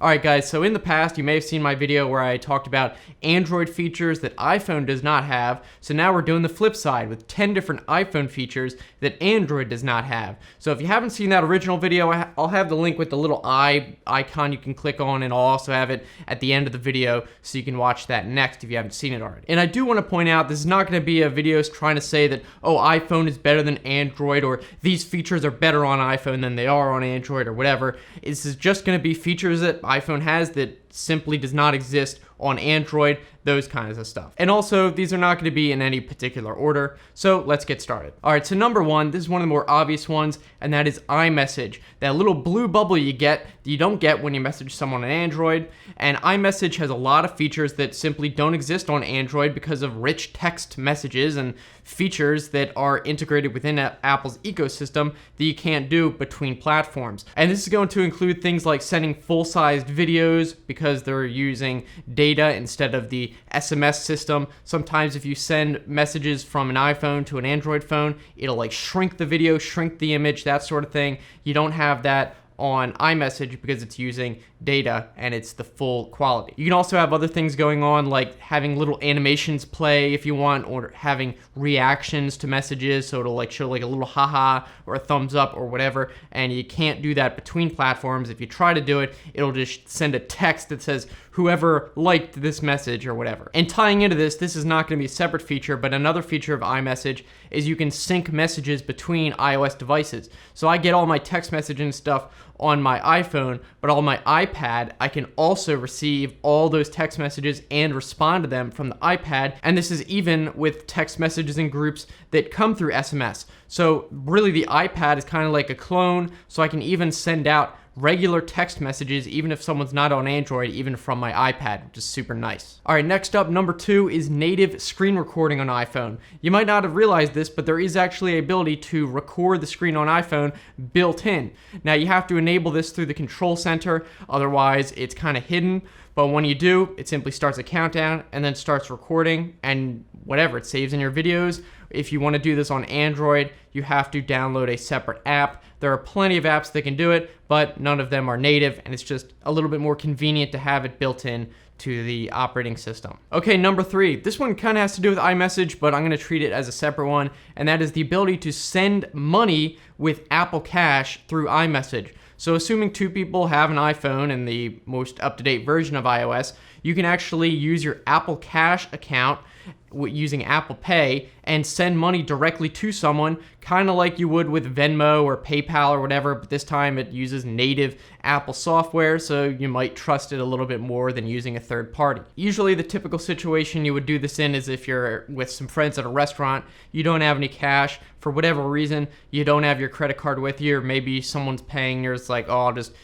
Alright guys, so in the past you may have seen my video where I talked about Android features that iPhone does not have, so now we're doing the flip side with 10 different iPhone features that Android does not have. So if you haven't seen that original video, I'll have the link with the little eye icon you can click on, and I'll also have it at the end of the video so you can watch that next if you haven't seen it already. And I do want to point out, this is not going to be a video trying to say that, oh, iPhone is better than Android, or these features are better on iPhone than they are on Android, or whatever. This is just going to be features that iPhone has that simply does not exist on Android, those kinds of stuff. And also, these are not going to be in any particular order, so let's get started. Alright, so number one, this is one of the more obvious ones, and that is iMessage. That little blue bubble you get that you don't get when you message someone on Android. And iMessage has a lot of features that simply don't exist on Android because of rich text messages and features that are integrated within Apple's ecosystem that you can't do between platforms. And this is going to include things like sending full-sized videos because they're using data instead of the SMS system. Sometimes if you send messages from an iPhone to an Android phone, it'll like shrink the video, shrink the image, that sort of thing. You don't have that on iMessage because it's using data and it's the full quality. You can also have other things going on, like having little animations play if you want, or having reactions to messages, so it'll like show like a little haha or a thumbs up or whatever, and you can't do that between platforms. If you try to do it, it'll just send a text that says whoever liked this message or whatever. And tying into this is not going to be a separate feature, but another feature of iMessage is you can sync messages between iOS devices. So I get all my text messaging and stuff on my iPhone, but on my iPad, I can also receive all those text messages and respond to them from the iPad. And this is even with text messages in groups that come through SMS. So really the iPad is kind of like a clone, so I can even send out regular text messages even if someone's not on Android, even from my iPad, which is super nice. Alright, next up, number two is native screen recording on iPhone. You might not have realized this, but there is actually an ability to record the screen on iPhone built in. Now you have to enable this through the control center, otherwise it's kind of hidden. But when you do, it simply starts a countdown and then starts recording, and whatever, it saves in your videos. If you want to do this on Android, you have to download a separate app. There are plenty of apps that can do it, but none of them are native, and it's just a little bit more convenient to have it built in to the operating system. Okay, number three. This one kind of has to do with iMessage, but I'm going to treat it as a separate one, and that is the ability to send money with Apple Cash through iMessage. So assuming two people have an iPhone and the most up-to-date version of iOS, you can actually use your Apple Cash account using Apple Pay and send money directly to someone, kind of like you would with Venmo or PayPal or whatever, but this time it uses native Apple software, so you might trust it a little bit more than using a third party. Usually the typical situation you would do this in is if you're with some friends at a restaurant, you don't have any cash, for whatever reason, you don't have your credit card with you, or maybe someone's paying yours, like, oh, I'll just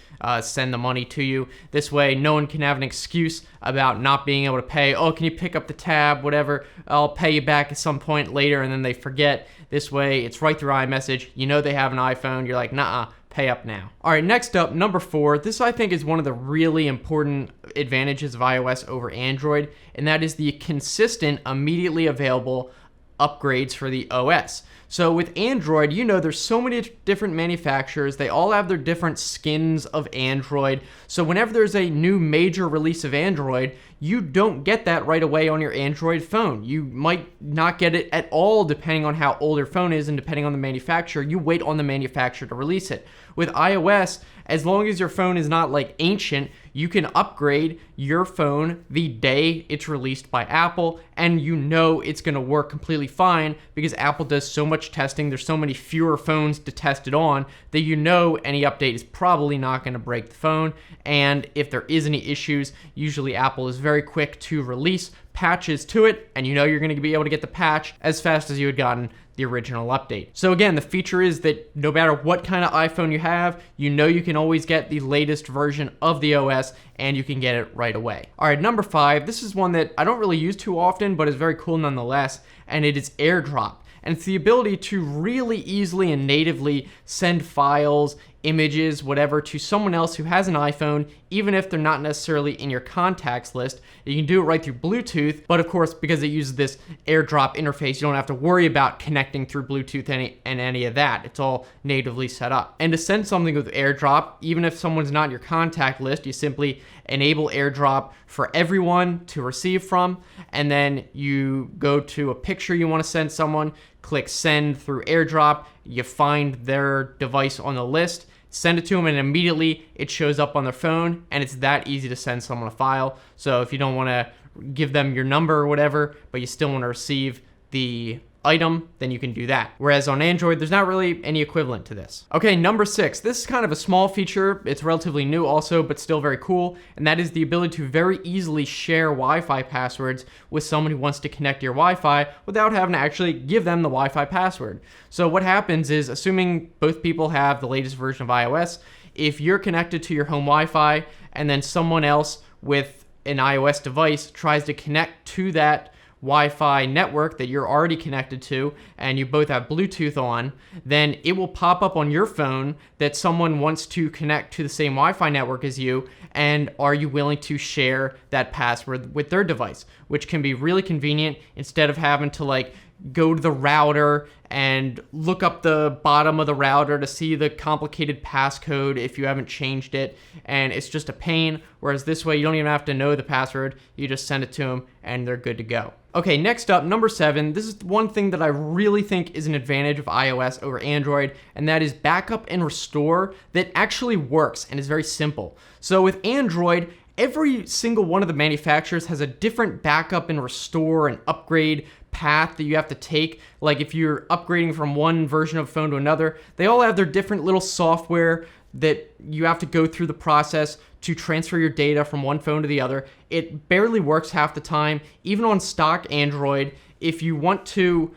send the money to you. This way, no one can have an excuse about not being able to pay. Oh, can you pick up the tab, whatever, I'll pay you back at some point later, and then they forget. This way, it's right through iMessage. You know they have an iPhone. You're like, nah, pay up now. All right, next up, number four. This, I think, is one of the really important advantages of iOS over Android, and that is the consistent, immediately available upgrades for the OS. So with Android, you know, there's so many different manufacturers. They all have their different skins of Android. So whenever there's a new major release of Android, you don't get that right away on your Android phone. You might not get it at all depending on how old your phone is and depending on the manufacturer. You wait on the manufacturer to release it. With iOS, as long as your phone is not like ancient, you can upgrade your phone the day it's released by Apple, and you know it's going to work completely fine because Apple does so much testing. There's so many fewer phones to test it on that you know any update is probably not going to break the phone. And if there is any issues, usually Apple is very quick to release patches to it, and you know you're going to be able to get the patch as fast as you had gotten the original update. So again, the feature is that no matter what kind of iPhone you have, you know you can always get the latest version of the OS, and you can get it right away. All right, number five. This is one that I don't really use too often, but is very cool nonetheless, and it is AirDrop. And it's the ability to really easily and natively send files images, whatever, to someone else who has an iPhone, even if they're not necessarily in your contacts list. You can do it right through Bluetooth, but of course, because it uses this AirDrop interface, you don't have to worry about connecting through Bluetooth and any of that. It's all natively set up. And to send something with AirDrop, even if someone's not in your contact list, you simply enable AirDrop for everyone to receive from, and then you go to a picture you want to send someone, click send through AirDrop, you find their device on the list, send it to them, and immediately it shows up on their phone, and it's that easy to send someone a file. So if you don't want to give them your number or whatever, but you still want to receive the item, then you can do that. Whereas on Android, there's not really any equivalent to this. Okay, number 6. This is kind of a small feature. It's relatively new also, but still very cool. And that is the ability to very easily share Wi-Fi passwords with someone who wants to connect to your Wi-Fi without having to actually give them the Wi-Fi password. So what happens is, assuming both people have the latest version of iOS, if you're connected to your home Wi-Fi and then someone else with an iOS device tries to connect to that Wi-Fi network that you're already connected to, and you both have Bluetooth on, then it will pop up on your phone that someone wants to connect to the same Wi-Fi network as you, and are you willing to share that password with their device, which can be really convenient instead of having to like go to the router and look up the bottom of the router to see the complicated passcode if you haven't changed it, and it's just a pain. Whereas this way, you don't even have to know the password, you just send it to them and they're good to go. Okay, next up, number 7. This is one thing that I really think is an advantage of iOS over Android, and that is backup and restore that actually works and is very simple. So with Android, every single one of the manufacturers has a different backup and restore and upgrade path that you have to take. Like if you're upgrading from one version of phone to another, they all have their different little software that you have to go through the process to transfer your data from one phone to the other. It barely works half the time. Even on stock Android, if you want to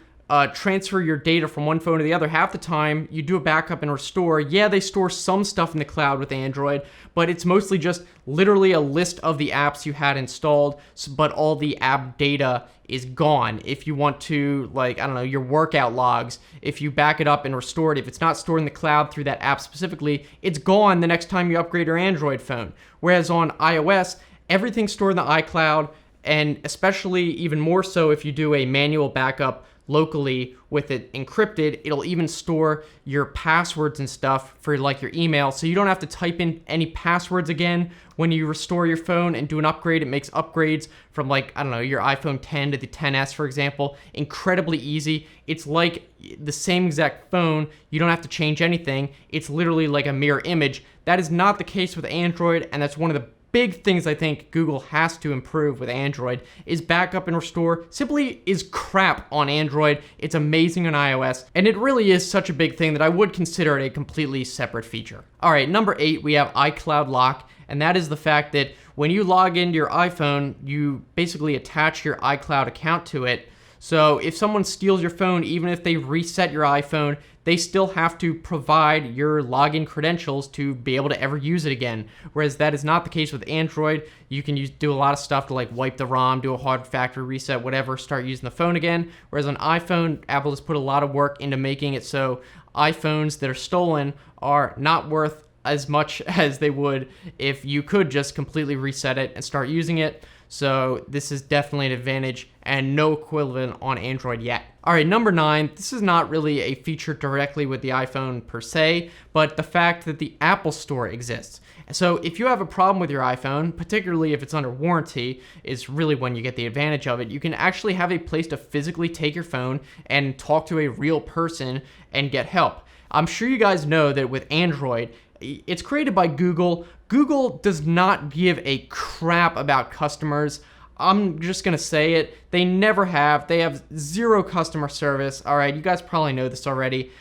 transfer your data from one phone to the other, half the time you do a backup and restore. Yeah, they store some stuff in the cloud with Android, but it's mostly just literally a list of the apps you had installed, but all the app data is gone. If you want to, like, I don't know, your workout logs, if you back it up and restore it, if it's not stored in the cloud through that app specifically, it's gone the next time you upgrade your Android phone. Whereas on iOS, everything's stored in the iCloud, and especially even more so if you do a manual backup locally with it encrypted, it'll even store your passwords and stuff for like your email, so you don't have to type in any passwords again when you restore your phone and do an upgrade. It makes upgrades from, like, I don't know, your iPhone 10 to the 10s, for example, incredibly easy. It's like the same exact phone. You don't have to change anything. It's literally like a mirror image. That is not the case with Android, and that's one of the big things I think Google has to improve with Android. Is backup and restore simply is crap on Android. It's amazing on iOS, and it really is such a big thing that I would consider it a completely separate feature. All right, number 8, we have iCloud lock, and that is the fact that when you log into your iPhone, you basically attach your iCloud account to it. So if someone steals your phone, even if they reset your iPhone, they still have to provide your login credentials to be able to ever use it again. Whereas that is not the case with Android. You can do a lot of stuff to like wipe the ROM, do a hard factory reset, whatever, start using the phone again. Whereas on iPhone, Apple has put a lot of work into making it so iPhones that are stolen are not worth as much as they would if you could just completely reset it and start using it. So this is definitely an advantage and no equivalent on Android yet. All right, number 9, this is not really a feature directly with the iPhone per se, but the fact that the Apple Store exists. So if you have a problem with your iPhone, particularly if it's under warranty, is really when you get the advantage of it. You can actually have a place to physically take your phone and talk to a real person and get help. I'm sure you guys know that with Android, it's created by Google. Google does not give a crap about customers. I'm just going to say it. They never have. They have zero customer service. All right, you guys probably know this already.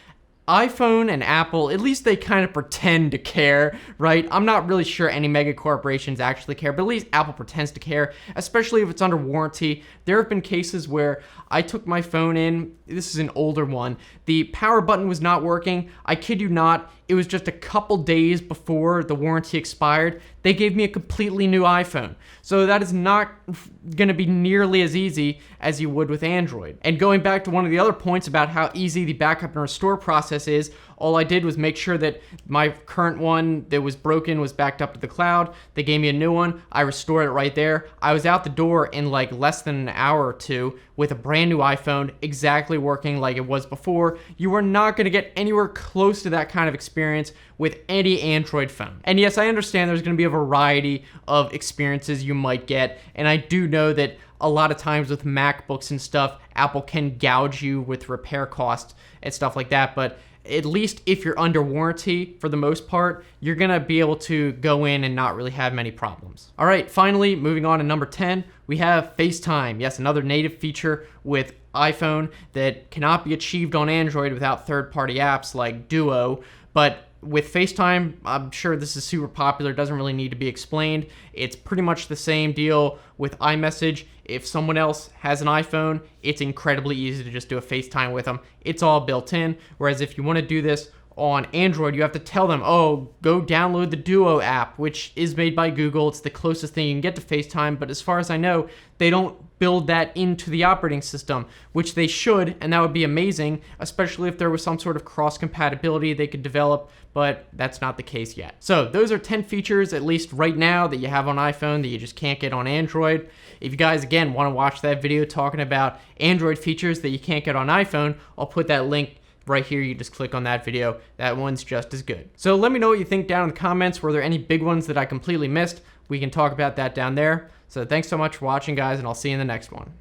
iPhone and Apple, at least they kind of pretend to care, right? I'm not really sure any mega corporations actually care, but at least Apple pretends to care, especially if it's under warranty. There have been cases where I took my phone in, this is an older one, the power button was not working. I kid you not, it was just a couple days before the warranty expired. They gave me a completely new iPhone. So that is not going to be nearly as easy as you would with Android. And going back to one of the other points about how easy the backup and restore process is, All I did was make sure that my current one that was broken was backed up to the cloud. They gave me a new one. I restored it right there. I was out the door in like less than an hour or two with a brand new iPhone, exactly working like it was before. You are not going to get anywhere close to that kind of experience with any Android phone. And yes, I understand there's going to be a variety of experiences you might get, and I do know that a lot of times with MacBooks and stuff, Apple can gouge you with repair costs and stuff like that, but at least if you're under warranty, for the most part, you're gonna be able to go in and not really have many problems. All right, finally, moving on to number 10, we have FaceTime. Yes, another native feature with iPhone that cannot be achieved on Android without third-party apps like Duo, but with FaceTime, I'm sure this is super popular, doesn't really need to be explained. It's pretty much the same deal with iMessage. If someone else has an iPhone, it's incredibly easy to just do a FaceTime with them. It's all built in, whereas if you want to do this on Android, you have to tell them, oh, go download the Duo app, which is made by Google. It's the closest thing you can get to FaceTime, but as far as I know, they don't build that into the operating system, which they should, and that would be amazing, especially if there was some sort of cross-compatibility they could develop, but that's not the case yet. So those are 10 features, at least right now, that you have on iPhone that you just can't get on Android. If you guys, again, want to watch that video talking about Android features that you can't get on iPhone, I'll put that link right here. You just click on that video. That one's just as good. So let me know what you think down in the comments. Were there any big ones that I completely missed? We can talk about that down there. So thanks so much for watching, guys, and I'll see you in the next one.